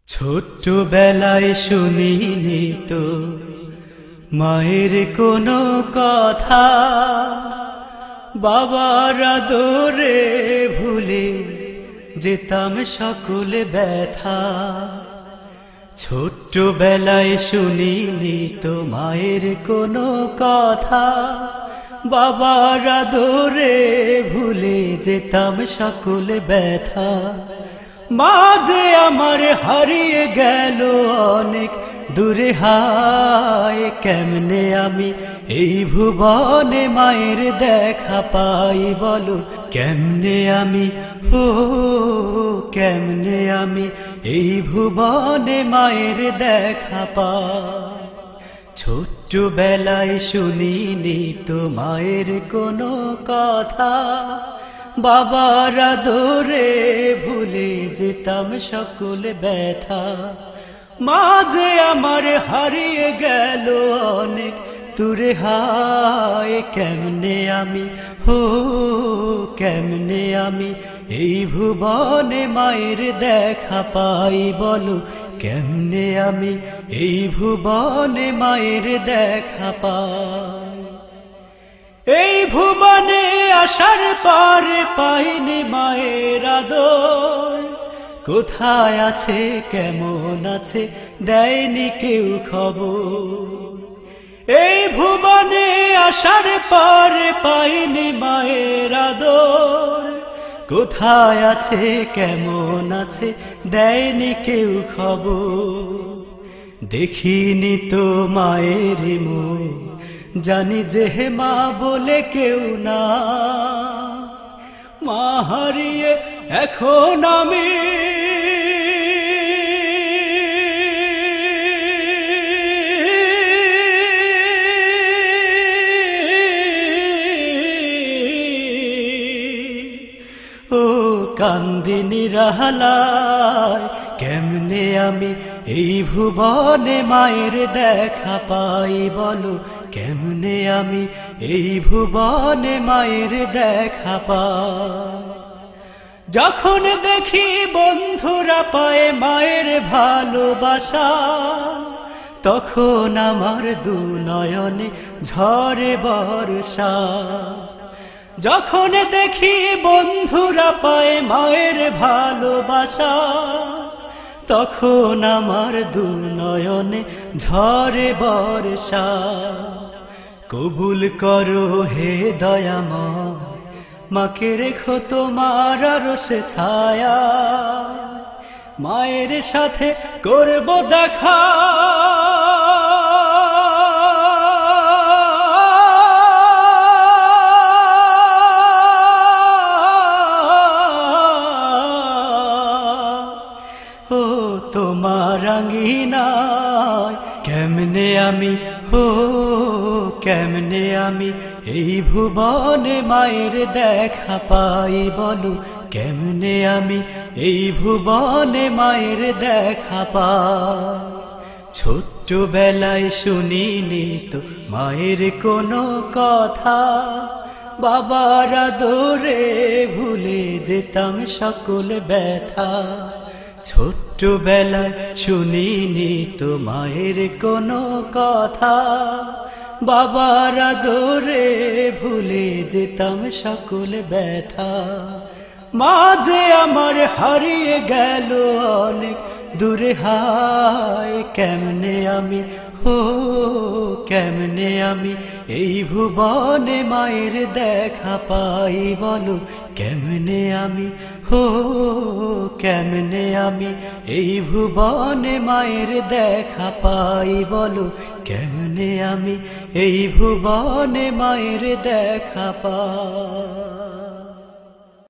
ছোট্টবেলায় শুনিনি তো মায়ের কোনো কথা, বাবার আদরে ভুলে যেতাম সকল ব্যথা। ছোট্টবেলায় শুনিনি তো মায়ের কোনো কথা, বাবার আদরে ভুলে যেতাম সকল ব্যথা। মা যে আমার হারিয়ে গেল অনেক দূরে, হায় কেমনে আমি এই ভুবনে মায়ের দেখা পাই বলো, কেমনে আমি কেমনে আমি এই ভুবনে মায়ের দেখা পাই। ছোট্টবেলায় শুনিনি তো মায়ের কোনো কথা, বাবার আদরে ভুলে যেতাম সকল ব্যথা। মা যে আমার হারিয়ে গেল অনেক দূরে, হায় কেমনে আমি কেমনে আমি এই ভুবনে মায়ের দেখা পাই বলো, কেমনে আমি এই ভুবনে মায়ের দেখা পাই। এই ভুবনে আসার পরে পাইনি মায়ের আদর, কোথায় আছে কেমন আছে দেয়নি কেউ খবর। এই ভুবনে আসার পরে পাইনি মায়ের আদর, কোথায় আছে কেমন আছে দেয়নি কেউ খবর। দেখিনি তো মায়ের মুখ, জানি যে মা বলে কেউ না। মা হারিয়ে এখন আমি কান্দি নিরালায়, কেমনে আমি এই ভুবনে মায়ের দেখা পাই বলো, কেমনে আমি এই ভুবনে মায়ের দেখা পাই। যখন দেখি বন্ধুরা পায় মায়ের ভালোবাসা, তখন আমার দু নয়নে ঝরে বর্ষা। যখন দেখি বন্ধুরা পায় মায়ের ভালোবাসা, তখন আমার দু নয়নে ঝরে বর্ষা। কবুল করো হে দয়াময়, মাকে রেখো তোমার আরশে ছায়া। মায়ের সাথে করব দেখা, তোমার আঙ্গিনায়। কেমনে আমি কেমনে আমি এই ভুবনে মায়ের দেখা পাই বলো, কেমনে আমি এই ভুবনে মায়ের দেখা পাই। ছোট্টবেলায় শুনিনি তো মায়ের কোনো কথা, বাবার আদরে ভুলে যেতাম সকল ব্যথা। ছোট্টবেলায় শুনিনি তো মায়ের কোনো কথা, বাবার আদরে ভুলে যেতাম সকল ব্যথা। মা যে আমার হারিয়ে গেল অনেক দূরে, হায় কেমনে আমি কেমনে আমি এই ভুবনে মায়ের দেখা পাই বলো, কেমনে আমি কেমনে আমি এই ভুবনে মায়ের দেখা পাই বলো, কেমনে আমি এই ভুবনে মায়ের দেখা পাই।